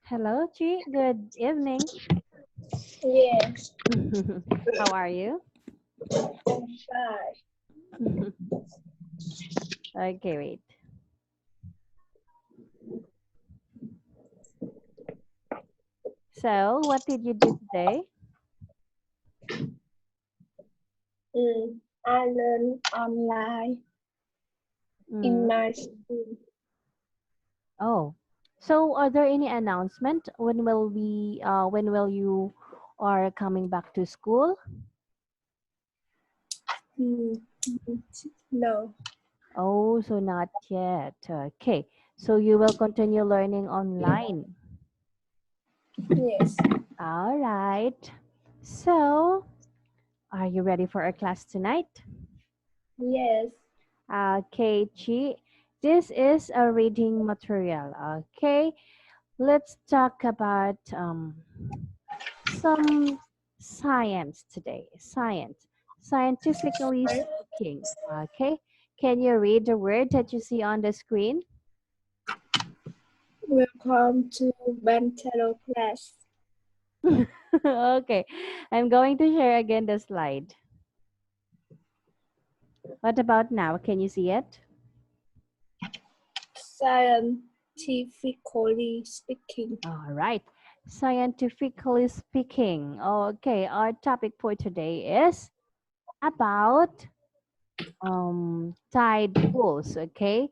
Hello, Chi. Good evening. Yes, How are you? I'm fine. Okay, wait. So, what did you do today? I learn online in Mm. my school. Oh, so are there any announcement? When will you are coming back to school? Mm, no, Oh, so not yet. Okay, so you will continue learning online. yes, All right. So, are you ready for our class tonight? yes, Okay, Chi. This is a reading material. Okay, let's talk about some science today. Science, scientifically I speaking. Okay, can you read the word that you see on the screen? welcome to Untitled class. Okay, I'm going to share again the slide. What about now? Can you see it? Scientifically speaking, All right. Scientifically speaking. Okay, our topic for today is about tide pools. Okay,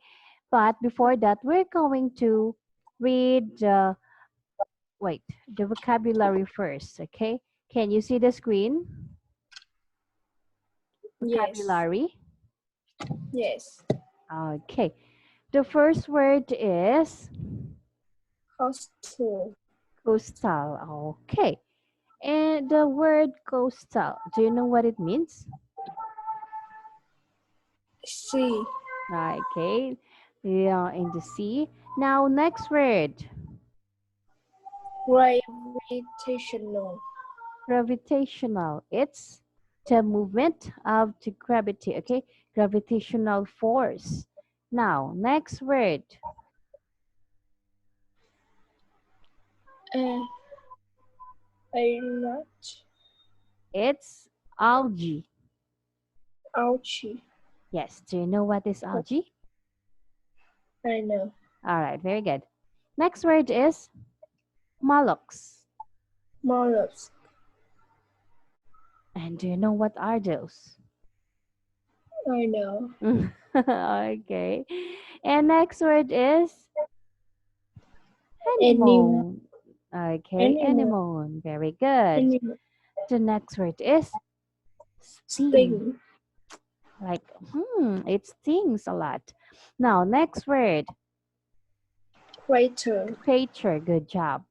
but before that, we're going to read wait the vocabulary first. Okay, can you see the screen? yes, Vocabulary. yes, Okay, the first word is hostel, coastal. Okay, and the word coastal. Do you know what it means? sea, Okay, yeah, in the sea. Now, next word, gravitational, gravitational. It's the movement of the gravity, okay? Gravitational force. Now, next word, uh, not it's algae. ouchie. Yes, do you know what is algae? I know. All right, very good. Next word is mollusks. Mollusk, And do you know what are those? I know. Okay. And next word is Animal, anemone. Okay, animal, anemone. Very good. animal, The next word is sting. sting, Like, it stings a lot. Now, next word, crater, creature. Good job.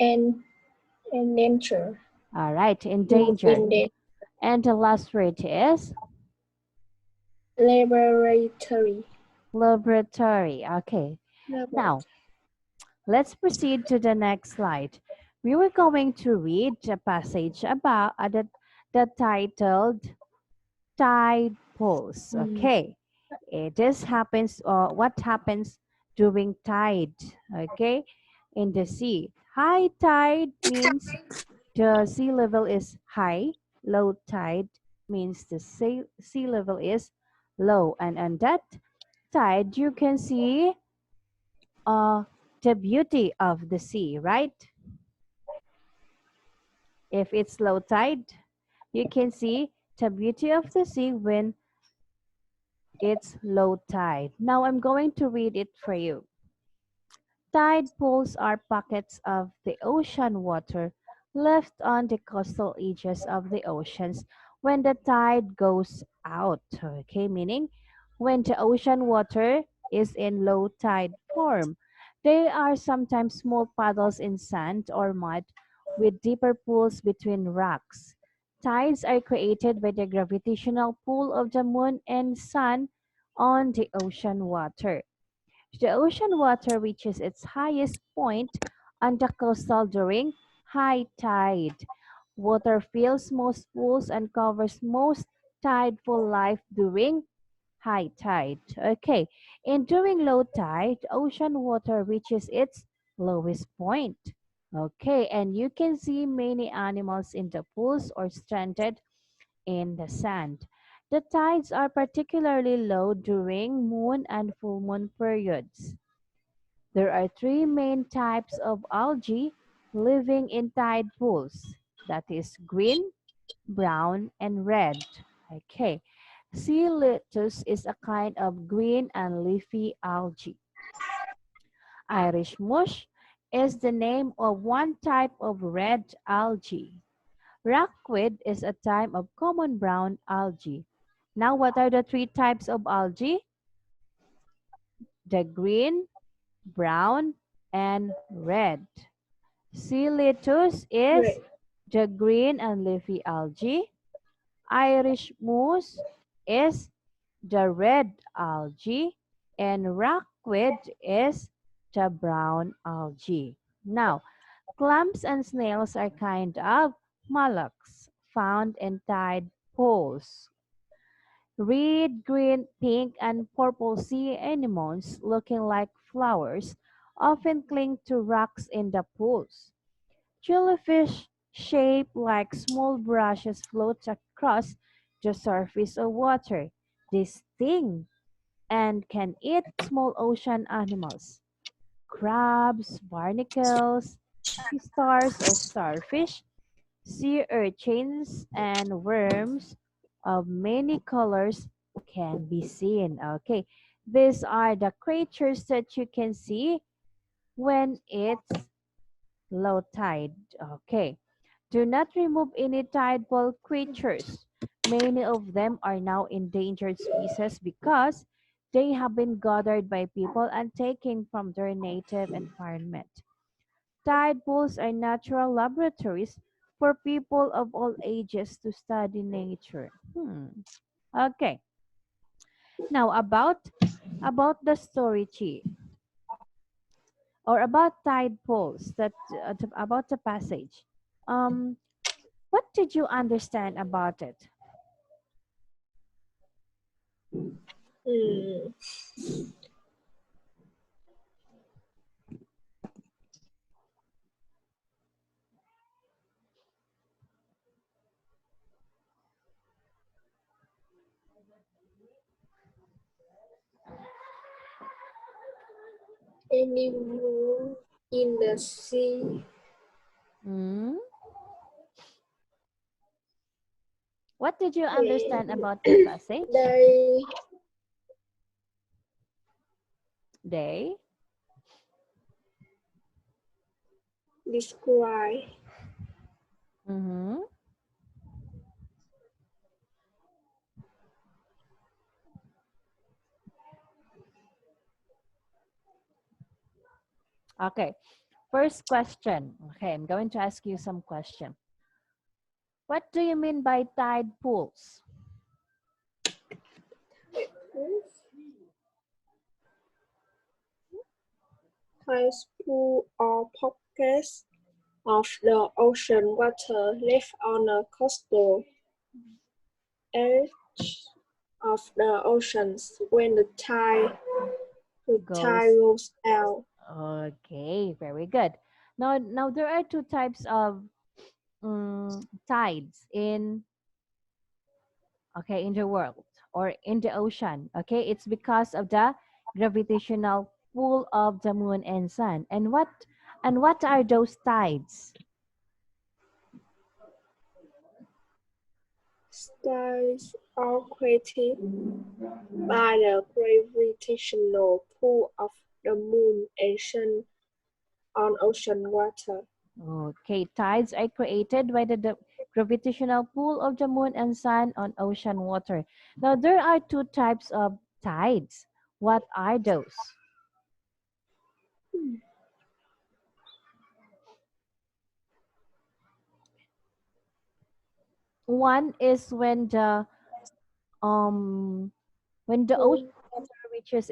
and endanger. All right, To endangered. in the And the last word is laboratory. laboratory. Okay, now Laboratory. let's proceed to the next slide. We were going to read a passage about the titled tide pools. Mm. Okay, this happens, what happens during tide, okay, in the sea. High tide means the sea level is high. Low tide means the sea level is low. And on that tide, you can see uh, the beauty of the sea, right? If it's low tide, you can see the beauty of the sea when it's low tide. Now I'm going to read it for you. Tide pools are pockets of the ocean water left on the coastal edges of the oceans when the tide goes out. Okay, meaning when the ocean water is in low tide form. They are sometimes small puddles in sand or mud with deeper pools between rocks. Tides are created by the gravitational pull of the moon and sun on the ocean water. The ocean water reaches its highest point on the coastal during high tide. Water fills most pools and covers most tideful life during high tide. Okay, and during low tide, ocean water reaches its lowest point. Okay, and you can see many animals in the pools or stranded in the sand. The tides are particularly low during moon and full moon periods. There are three main types of algae living in tide pools. That is green, brown, and red. Okay. Sea lettuce is a kind of green and leafy algae. Irish mush is the name of one type of red algae. Rockweed is a type of common brown algae. Now, what are the three types of algae? The green, brown, and red. Sea lettuce is Red. the green and leafy algae. Irish moss is the red algae. And rockweed is the brown algae. Now, clams and snails are kind of mollusks found in tide pools. Red, green, pink, and purple sea anemones looking like flowers often cling to rocks in the pools. Jellyfish shaped like small brushes float across the surface of water. They sting and can eat small ocean animals. Crabs, barnacles, sea stars or starfish, sea urchins, and worms of many colors can be seen. Okay, these are the creatures that you can see when it's low tide. Okay, do not remove any tidal creatures. Many of them are now endangered species because they have been gathered by people and taken from their native environment. Tide pools are natural laboratories for people of all ages to study nature. Okay. Now about the story, Chi, or about tide pools that about the passage. Um, what did you understand about it? Mm. Animal in the sea. Hmm? What did you Okay. understand about the passage? They They. describe Mm-hmm. Okay. First question. Okay, I'm going to ask you some question. What do you mean by tide pools? tides pool or pockets of the ocean water left on the coastal edge of the oceans when the tide Goes. goes out. Okay, very good. Now there are two types of tides in in the world or in the ocean. Okay, it's because of the gravitational pull of the moon and sun. And what are those tides? Tides are created by the gravitational pull of the moon and sun on ocean water. Okay, tides are created by the gravitational pull of the moon and sun on ocean water. Now, there are two types of tides. What are those? One is when the ocean Mm. water reaches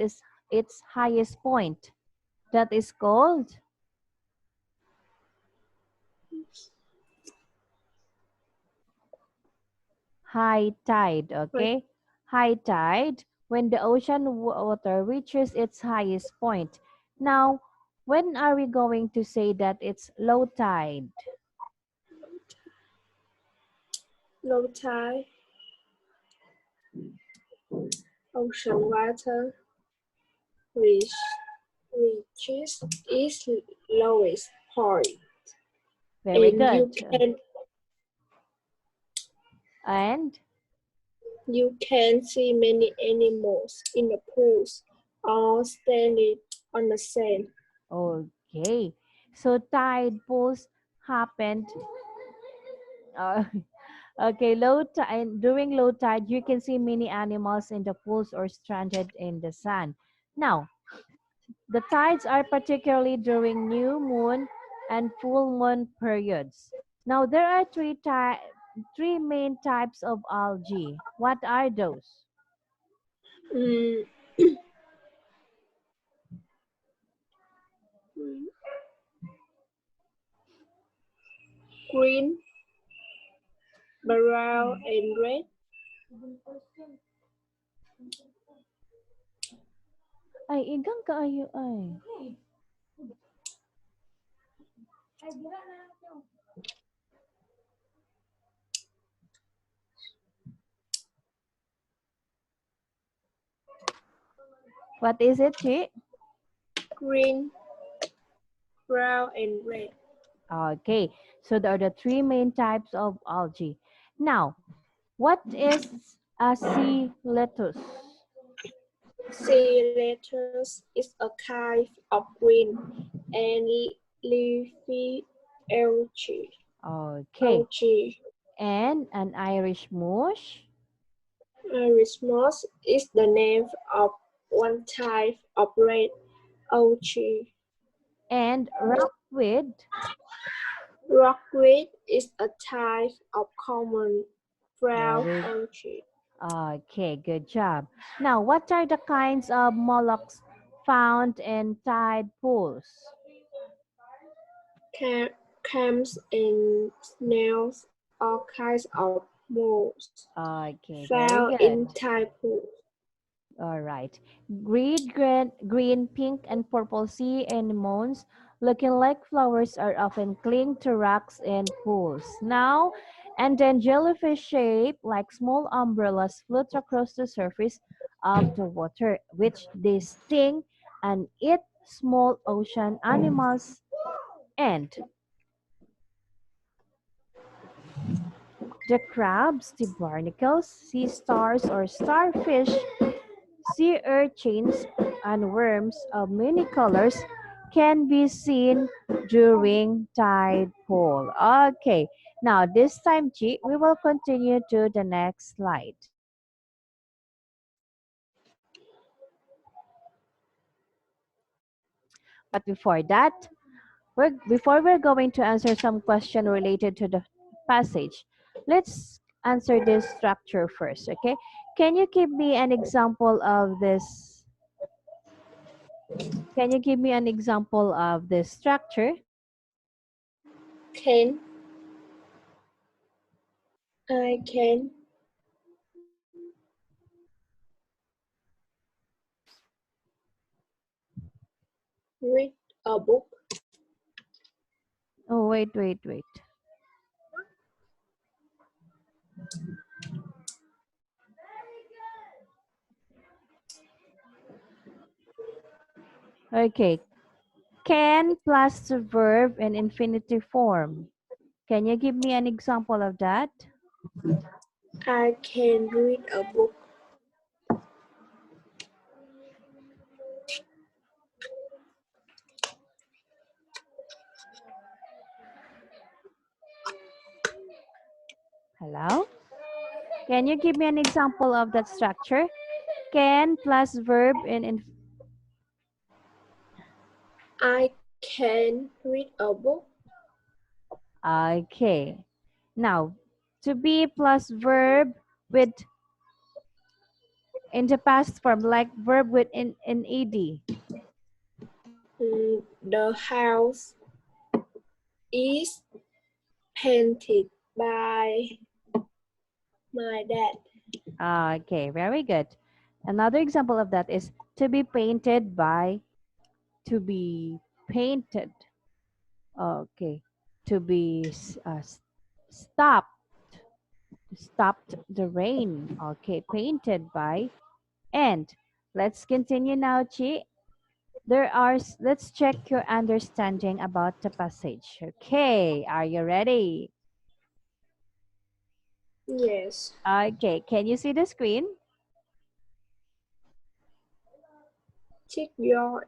its highest point. That is called high tide. Okay, high tide. when the ocean water reaches its highest point. Now, when are we going to say that it's low tide? Low tide, ocean water reach, reaches its lowest point, Very and good. And you can see many animals in the pools, all standing on the sand. okay, so tide pools happened. Uh, okay, low tide. During low tide, you can see many animals in the pools or stranded in the sand. Now, the tides are particularly during new moon and full moon periods. Now, there are three main types of algae. What are those? Mm, green, brown, and red. Ay, igang kaayo ay. What is it, Chi? Green, brown, and red. Okay, so there are the three main types of algae. Now, what is a sea lettuce? Sea lettuce is a kind of green and leafy algae. Okay, Algae. and an Irish mush Iris moss is the name of one type of red algae. and rockweed. Rockweed is a type of common brown Very algae. okay, good job. Now, what are the kinds of mollusks found in tide pools? Clams and snails, all kinds of moles Okay, very found in good. tide pools. All right. Green, pink, and purple sea anemones looking like flowers are often cling to rocks and pools. Now, and then jellyfish shaped like small umbrellas float across the surface of the water, which they sting and eat small ocean animals. And the crabs, the barnacles, sea stars, or starfish, sea urchins, and worms of many colors can be seen during tide pool. Okay, now this time, Chi, we will continue to the next slide. But before that, before we're going to answer some question related to the passage, let's answer this structure first, okay? Can you give me an example of this? Can you give me an example of this structure? Can I can read a book? Oh, wait. Okay, can plus the verb in infinitive form. Can you give me an example of that? I can read a book. Hello? Can you give me an example of that structure? Can plus verb in I can read a book. okay. Now, to be plus verb with in the past form, like verb with in ed. The house is painted by my dad. Okay, very good. Another example of that is to be painted by, to be painted. Okay. To be stopped, stopped the rain. Okay. Painted by. And let's continue now, Chi. Let's check your understanding about the passage. Okay. Are you ready? Yes. Okay. Can you see the screen? Check your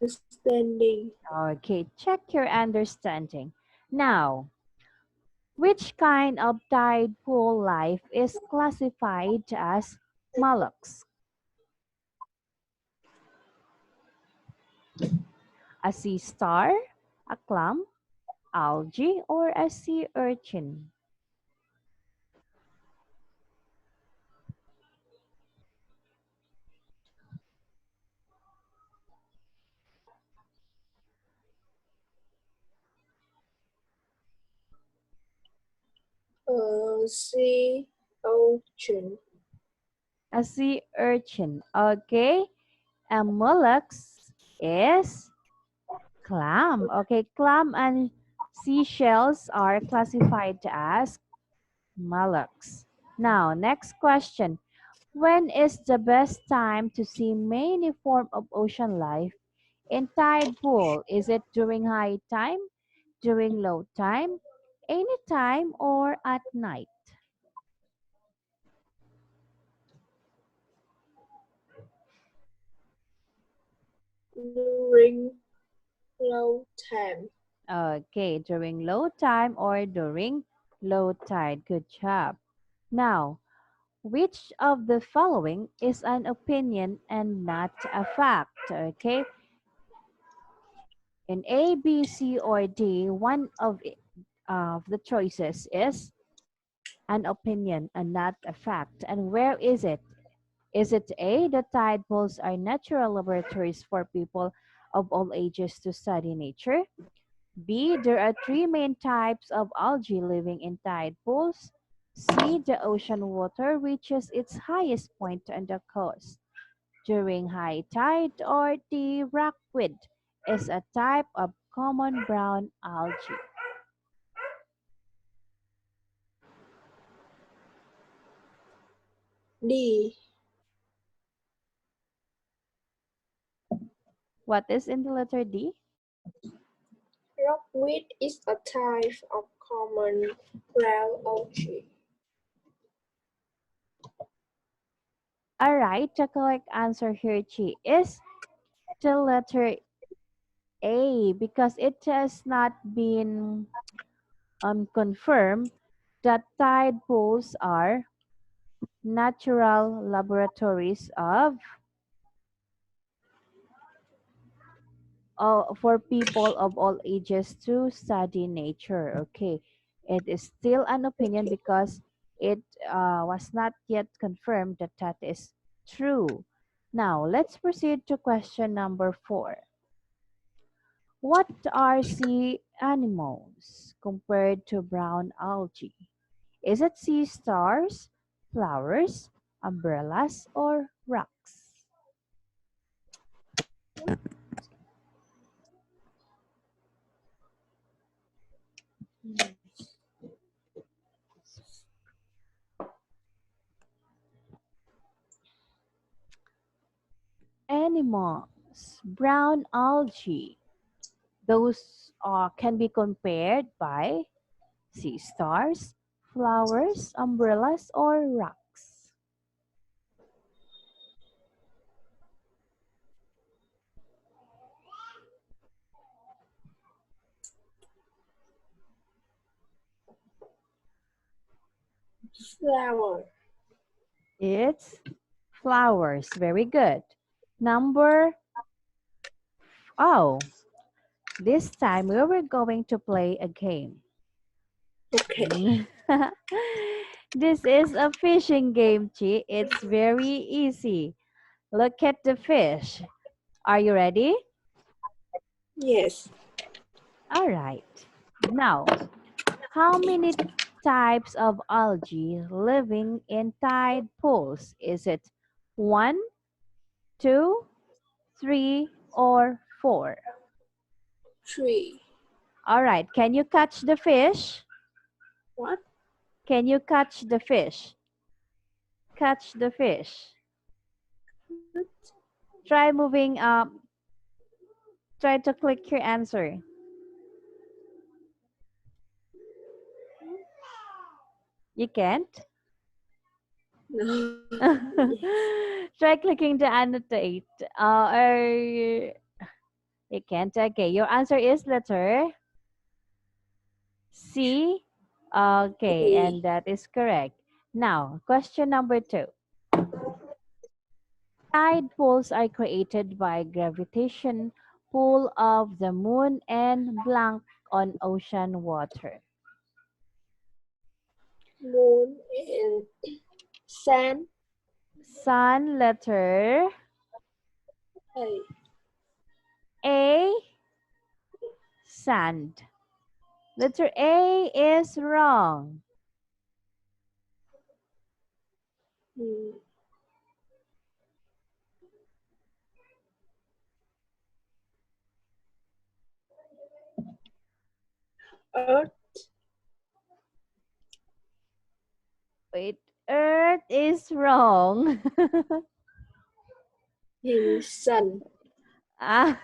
understanding. Okay. Check your understanding. Now, which kind of tide pool life is classified as mollusks? A sea star, a clam, algae, or a sea urchin? Sea ocean. A sea urchin. Okay. A mollusk is clam. Okay. Clam and seashells are classified as mollusks. Now, next question. When is the best time to see many form of ocean life in tide pool? Is it during high time, during low time, anytime, or at night? During low time. Okay, during low time or during low tide. Good job. Now, which of the following is an opinion and not a fact? Okay, in A, B, C, or D, one of the choices is an opinion and not a fact. And where is it? Is it A, the tide pools are natural laboratories for people of all ages to study nature? B, there are three main types of algae living in tide pools. C, the ocean water reaches its highest point on the coast during high tide. Or D, rockweed is a type of common brown algae. D. What is in the letter D? Rockweed is a type of common brown algae. All right, the correct answer here, Chi, is the letter A because it has not been confirmed that tide pools are natural laboratories of for people of all ages to study nature. Okay, it is still an opinion because it was not yet confirmed that that is true. Now let's proceed to question number 4. What are sea animals compared to brown algae? Is it sea stars, flowers, umbrellas, or rocks? Animals, brown algae. Those can be compared by sea stars, flowers, umbrellas, or rocks. Flower. It's flowers. Very good. Number, oh, this time we were going to play a game. Okay. This is a fishing game, Chi. It's very easy. Look at the fish. Are you ready? Yes. All right. Now, how many types of algae living in tide pools? Is it 1, 2, 3, or 4? 3. All right. Can you catch the fish? What? Can you catch the fish? Catch the fish. Try moving up. Try to click your answer. You can't? No. Try clicking to annotate. Or you can't. Okay, your answer is letter C. Okay, B. and that is correct. Now, question number 2. Tide pools are created by gravitation pull of the moon and blank on ocean water. Moon and sand. Sun, letter A. A, sand. Letter A is wrong. Mm. Earth Wait, Earth is wrong. and sun. Ah,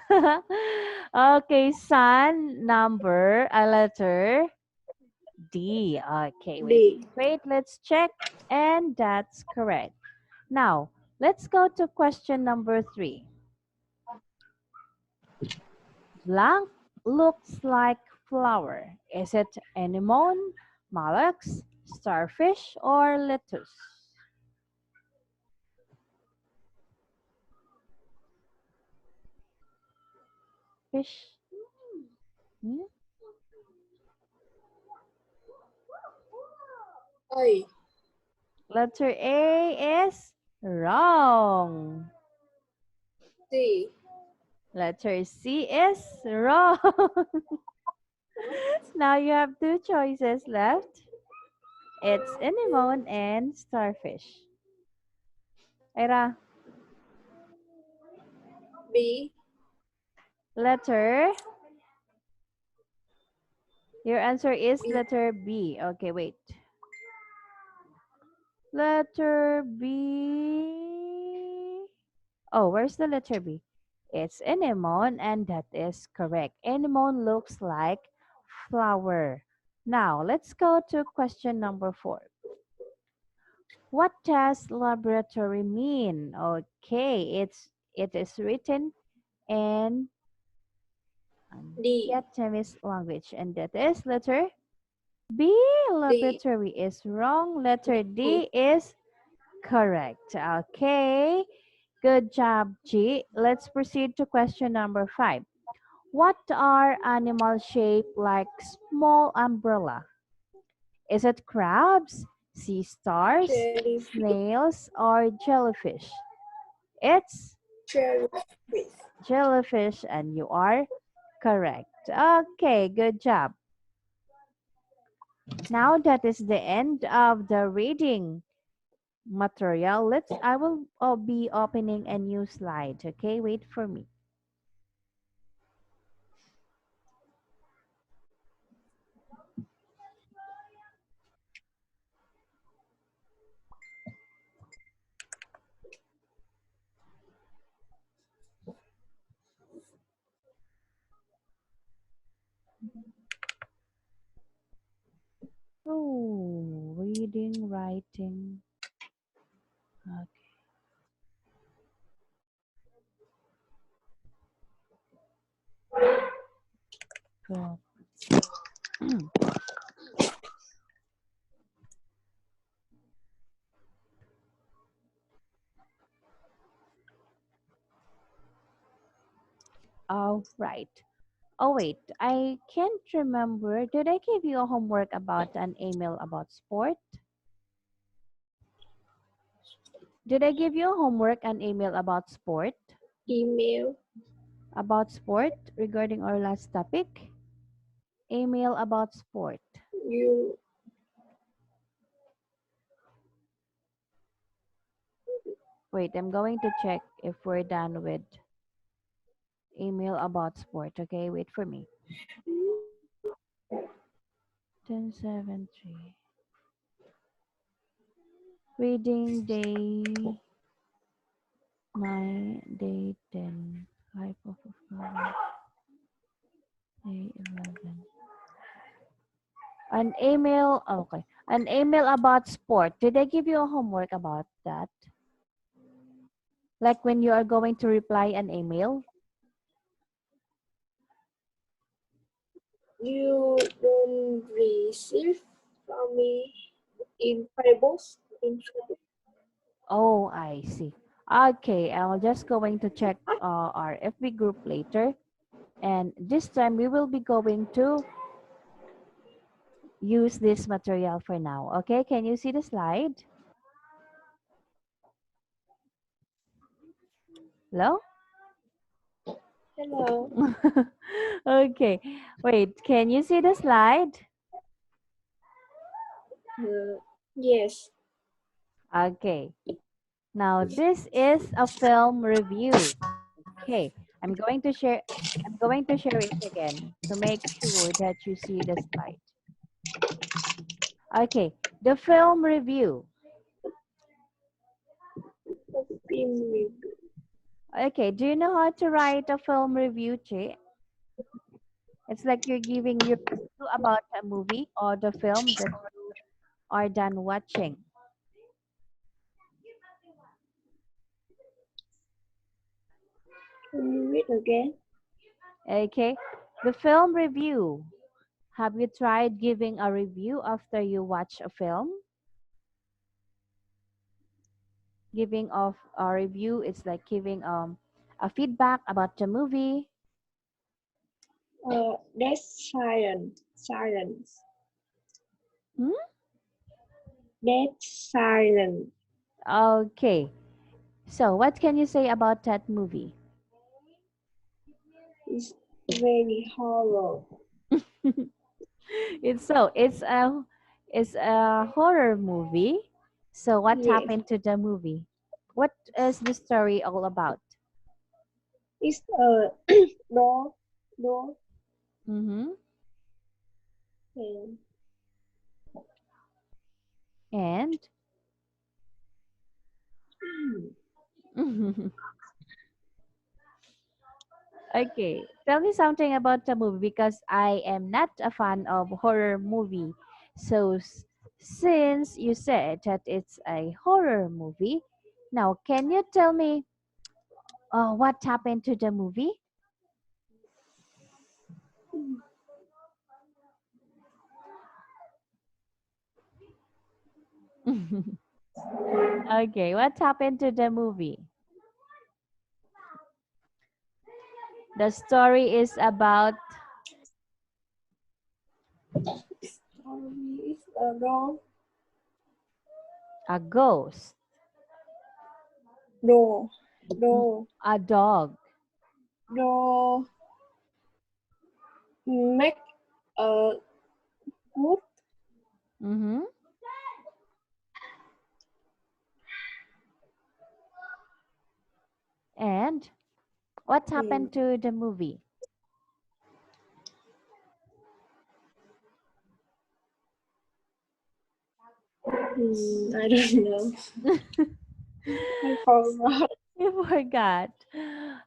okay, sun, number, a letter D. Okay, wait. D. Wait, let's check. And that's correct. Now, let's go to question number 3. Blank looks like flower. Is it anemone, mollusks, starfish, or lettuce? Fish. Hmm? A. Letter A is wrong. D. Letter C is wrong. Now you have two choices left. It's anemone and starfish. Ira, B. letter. Your answer is B. letter B. Okay, wait. Letter B. Oh, where's the letter B? It's anemone, and that is correct. Anemone looks like flower. Now, let's go to question number 4. What does laboratory mean? Okay, it is written in D. Vietnamese language, and that is letter B. D. Laboratory is wrong. Letter D is correct. Okay, good job, G. Let's proceed to question number 5. What are animals shaped like small umbrella? Is it crabs, sea stars, Jellyfish. snails, or jellyfish? It's Jellyfish. jellyfish, and you are correct. Okay, good job. Now that is the end of the reading material. I will be opening a new slide. Okay, wait for me. Oh, reading, writing. Okay, cool. All right. Oh wait, I can't remember. Did I give you a homework about an email about sport? Did I give you a homework an email about sport? Email. About sport regarding our last topic? Email about sport. You. Wait, I'm going to check if we're done with email about sport. Okay, wait for me. 1073. Reading day 9, day 10. Life of a flower, day 11. An email, okay. An email about sport. Did I give you a homework about that? Like when you are going to reply an email? You don't receive from me in Firefox. Oh, I see. Okay, I'm just going to check our FB group later. And this time we will be going to use this material for now. Okay, can you see the slide? Hello? Hello. Okay, wait, can you see the slide? Yes. Okay, now this is a film review. Okay, I'm going to share it again to make sure that you see the slide. Okay, the film review. Film review. Okay, do you know how to write a film review, Che? It's like you're giving your review about a movie or the film that you are done watching. Can you read again? Okay, the film review. Have you tried giving a review after you watch a film? Giving of a review is like giving a feedback about the movie. That's silence. Silence. Hmm? That's silence. Okay. So, what can you say about that movie? It's very horror. It's a horror movie. So, what Yes. happened to the movie? What is the story all about? It's a door. Door. Mm-hmm. And And okay, tell me something about the movie because I am not a fan of horror movie. So since you said that it's a horror movie, now can you tell me what happened to the movie? Okay, what happened to the movie? The story is about story is a door. a ghost, Door. mm, Door. a dog. Door. Make a good. Mm-hmm. And what Hmm. happened to the movie? I don't know. I forgot. You forgot.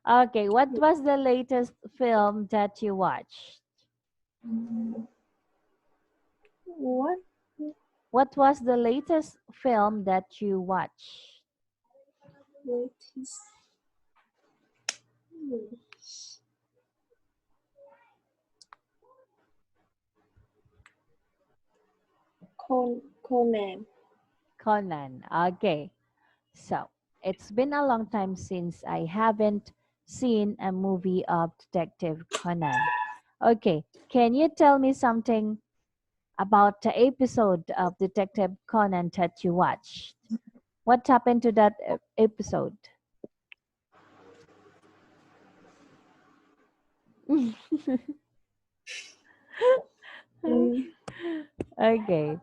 Okay, what was the latest film that you watched? What? What was the latest film that you watched? What is Conan? Conan. Okay. So, it's been a long time since I haven't seen a movie of Detective Conan. Okay, can you tell me something about the episode of Detective Conan that you watched? What happened to that episode? Mm, Okay.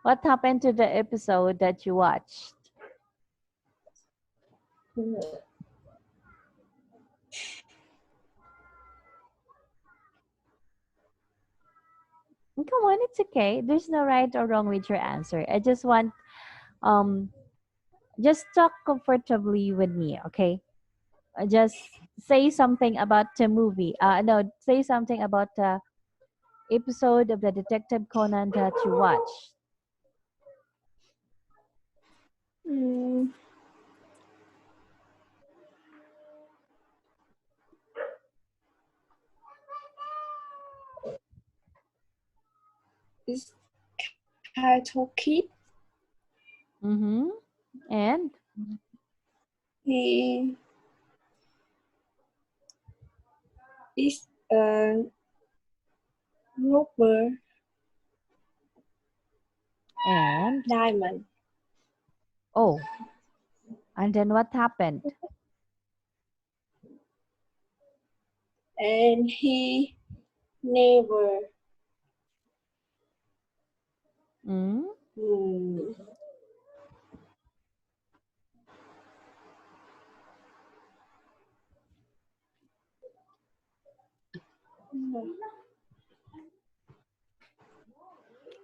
What happened to the episode that you watched? Come on, it's okay. There's no right or wrong with your answer. I just want um just talk comfortably with me, okay? Just say something about the movie. No, say something about the episode of the Detective Conan that you watched. Mm, it's title kid. Mm-hmm. And He is a robber and diamond, oh, and then what happened? and he never Mm? mm,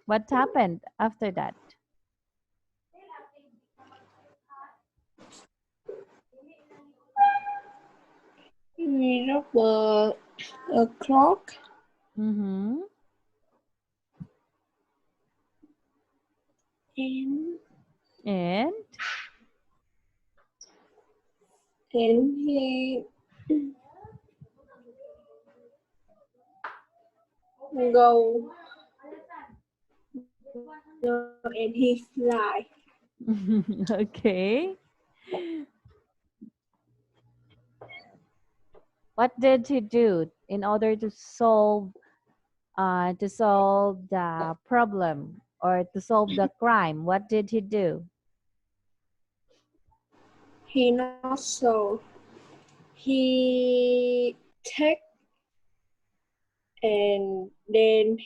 What happened after that? he robber a clock, Mm-hmm. and And he go and he fly. okay. What did he do in order to solve the problem or to solve the crime? What did he do? He not so. He take and then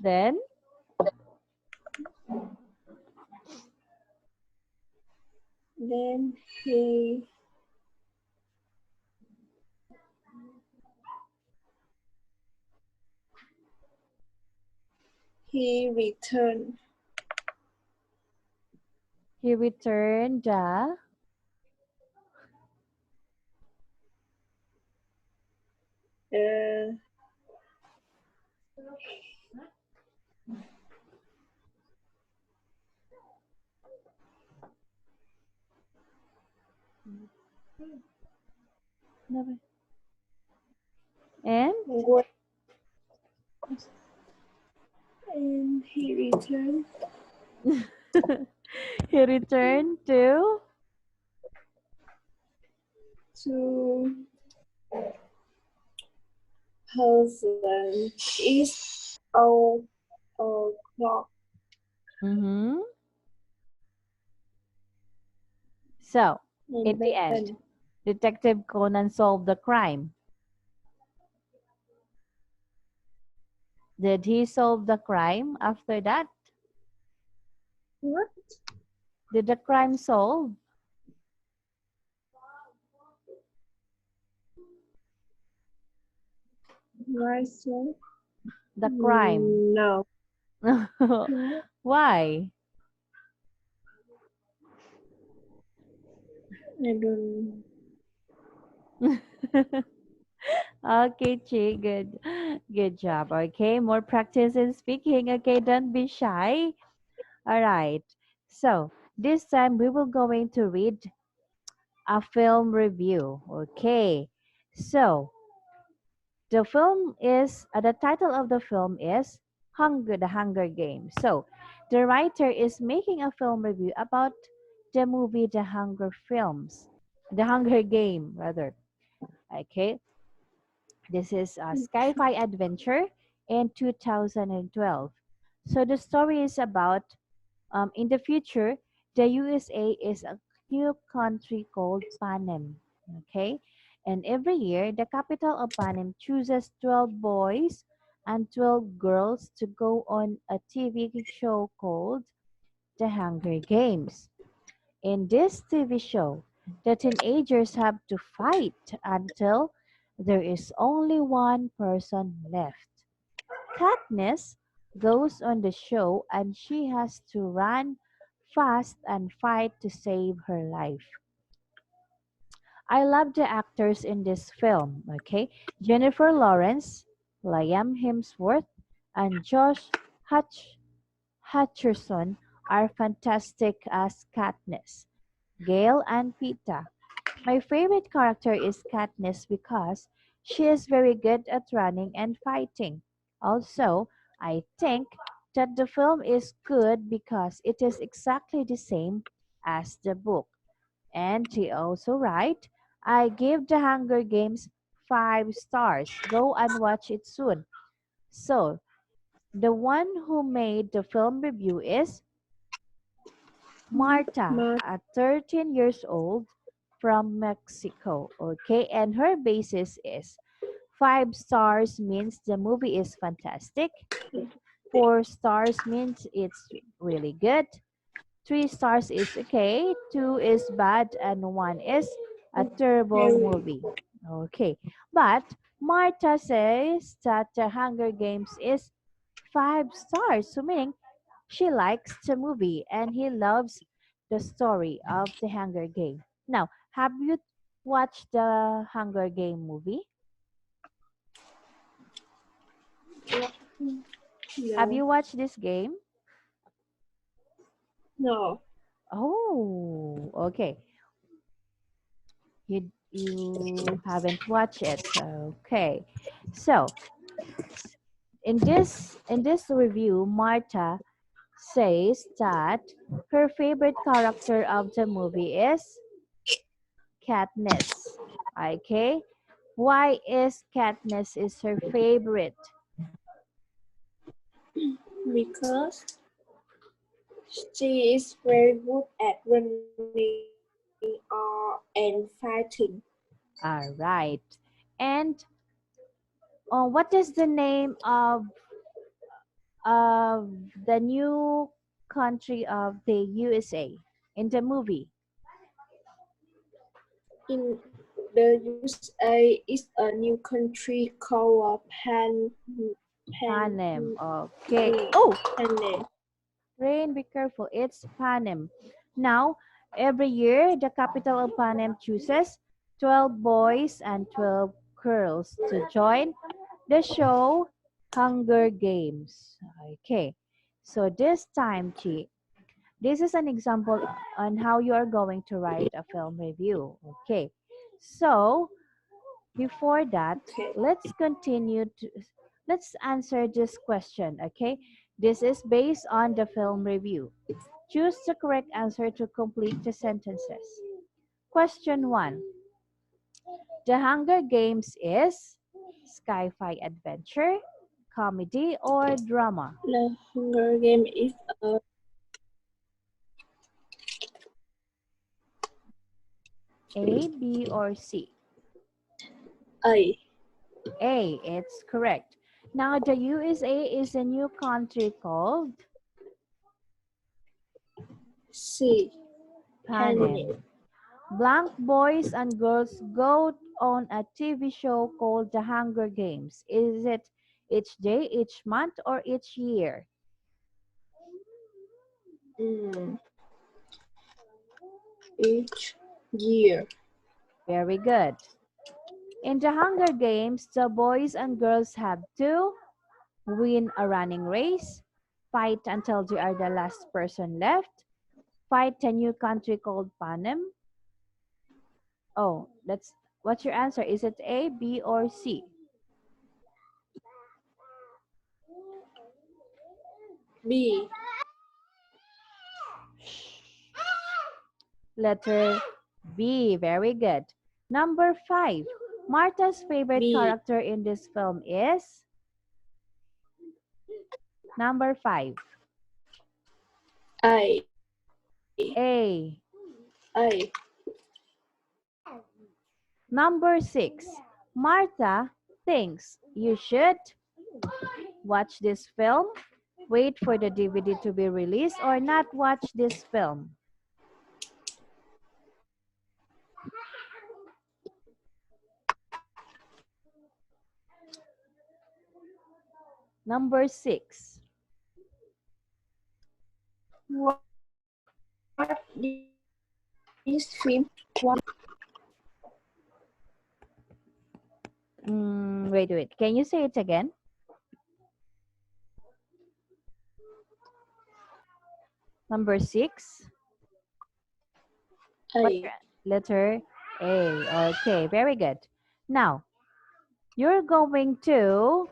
Then then he he returned he returned the uh, and went and he returned he returned to to husband is o'clock mm-hmm. So in and the end, then Detective Conan solved the crime. Did he solve the crime after that? what? Did the crime solve? Why so? The crime. No. No, Why? I don't. Okay, Chi, good. Good job. Okay, more practice in speaking. Okay, don't be shy. All right. So, this time we will going to read a film review. Okay. So, the title of the film is The Hunger Games. So, the writer is making a film review about the movie The Hunger Game rather. Okay. This is a sci-fi adventure in 2012. So the story is about in the future, the USA is a new country called Panem. Okay, And every year, the capital of Panem chooses 12 boys and 12 girls to go on a TV show called The Hunger Games. In this TV show, the teenagers have to fight until there is only one person left. Katniss goes on the show and she has to run fast and fight to save her life. I love the actors in this film, okay? Jennifer Lawrence, Liam Hemsworth, and Josh Hutch- Hutcherson are fantastic as Katniss. Gail and Pita. My favorite character is Katniss because she is very good at running and fighting. Also, I think that the film is good because it is exactly the same as the book. And she also write, I give The Hunger Games 5 stars. Go and watch it soon. So, the one who made the film review is Marta, Mark. at 13 years old from Mexico. Okay, and her basis is 5 stars means the movie is fantastic. 4 stars means it's really good. 3 stars is okay. Two is bad, and one is a terrible Very. movie. Okay, but Marta says that the Hunger Games is 5 stars, so meaning she likes the movie and he loves the story of the Hunger Game. Now, have you watched the Hunger Game movie? Have No. you watched this game? No. Oh, okay. You haven't watched it. Okay. So, in this review, Marta says that her favorite character of the movie is Katniss. Okay? Why is Katniss is her favorite? Because she is very good at running and fighting. All right. And what is the name of the new country of the USA in the movie? In the USA is a new country called Panem. Pan, Okay. Oh, Panem. Rain, be careful. It's Panem. Now, every year, the capital of Panem chooses 12 boys and 12 girls to join the show Hunger Games. Okay. So this time, Chi, this is an example on how you are going to write a film review. Okay. So before that, Okay. let's answer this question. Okay. This is based on the film review. Choose the correct answer to complete the sentences. Question 1. The Hunger Games is sci-fi adventure, comedy, or drama? The Hunger Game is A, B, or C? A, A, it's correct. Now, the USA is a new country called C, Panem. Panem. Blank boys and girls go on a TV show called The Hunger Games. Is it each day, each month, or each year? Mm, each year. Very good. In the Hunger Games, the boys and girls have to win a running race, fight until they are the last person left, fight a new country called Panem. Oh, what's your answer? Is it A, B, or C? B, Letter B. Very good. Number 5. Martha's favorite B, character in this film is number 5. A, A. A, Number 6. Martha thinks you should watch this film, wait for the DVD to be released, or not watch this film. Number 6. What this film? Wait. Can you say it again? Number 6. What's A. your letter? A. Okay, very good. Now, you're going to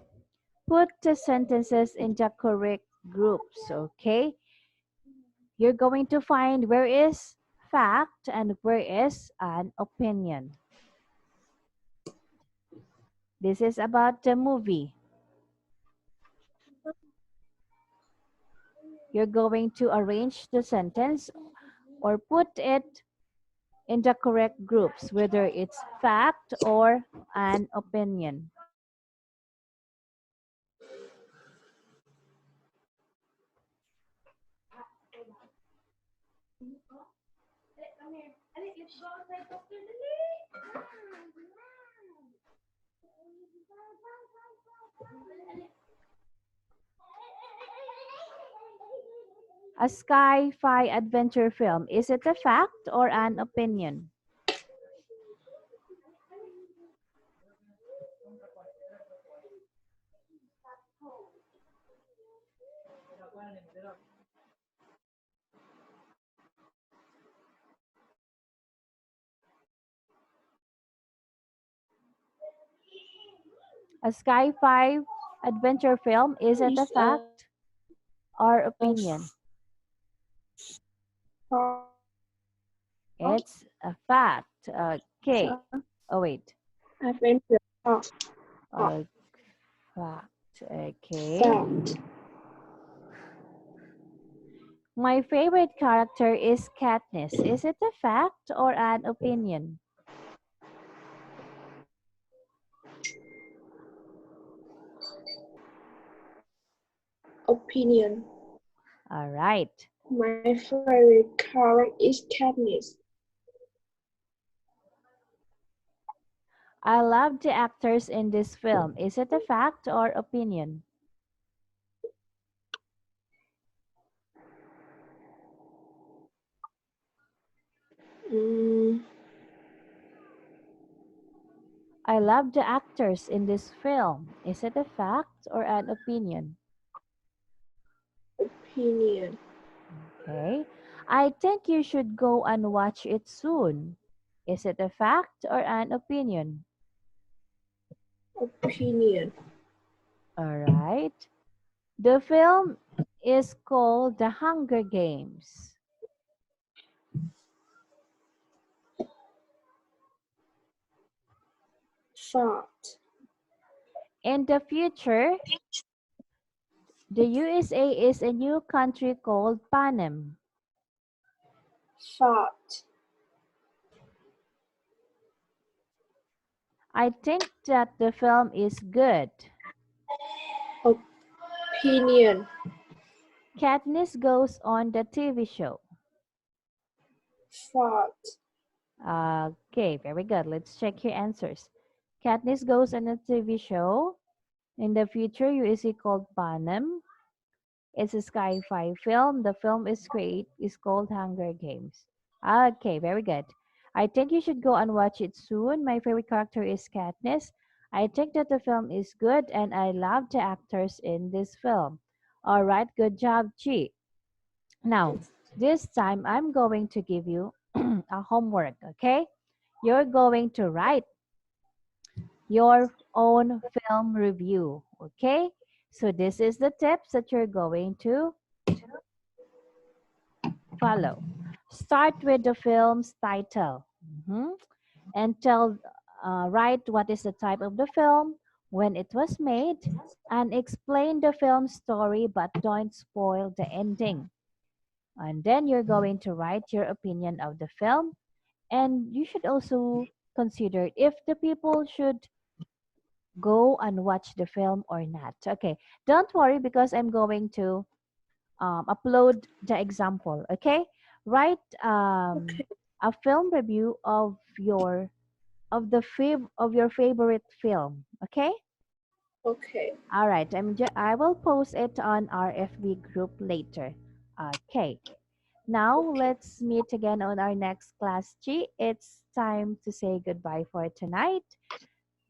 put the sentences in the correct groups, okay? You're going to find where is fact and where is an opinion. This is about the movie. You're going to arrange the sentence or put it in the correct groups, whether it's fact or an opinion. A sci-fi adventure film, is it a fact or an opinion? A sci-fi adventure film, is it a Is a fact or opinion? It's a fact. Okay. Oh, wait. adventure Uh, fact. Okay. fact. My favorite character is Katniss. Is it a fact or an opinion? Opinion. All right. My favorite character is Katniss. I love the actors in this film. Is it a fact or opinion? Mm, I love the actors in this film. Is it a fact or an opinion? opinion. Okay. I think you should go and watch it soon. Is it a fact or an opinion? Opinion. All right. The film is called The Hunger Games. Fact. In the future, the USA is a new country called Panem. Fact. I think that the film is good. Opinion. Katniss goes on the TV show. Fact. Okay, very good. Let's check your answers. Katniss goes on a TV show. In the future, USA called Panem. It's a sci-fi film. The film is called Hunger Games. Okay, very good. I think you should go and watch it soon. My favorite character is Katniss. I think that the film is good and I love the actors in this film. All right, good job, Chi. Now, this time I'm going to give you a homework, okay? You're going to write your own film review, okay? So this is the tips that you're going to follow. Start with the film's title. And write what is the type of the film, when it was made, and explain the film story, but don't spoil the ending. And then you're going to write your opinion of the film. And you should also considered if the people should go and watch the film or not. Okay, don't worry because I'm going to upload the example. Okay, write Okay. a film review of your favorite film. Okay. Okay. All right. I will post it on our FB group later. Okay. Now Okay. let's meet again on our next class, G. It's time to say goodbye for tonight.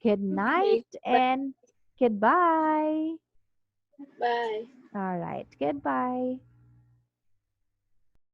Good night Okay. and goodbye. Bye. All right. Goodbye.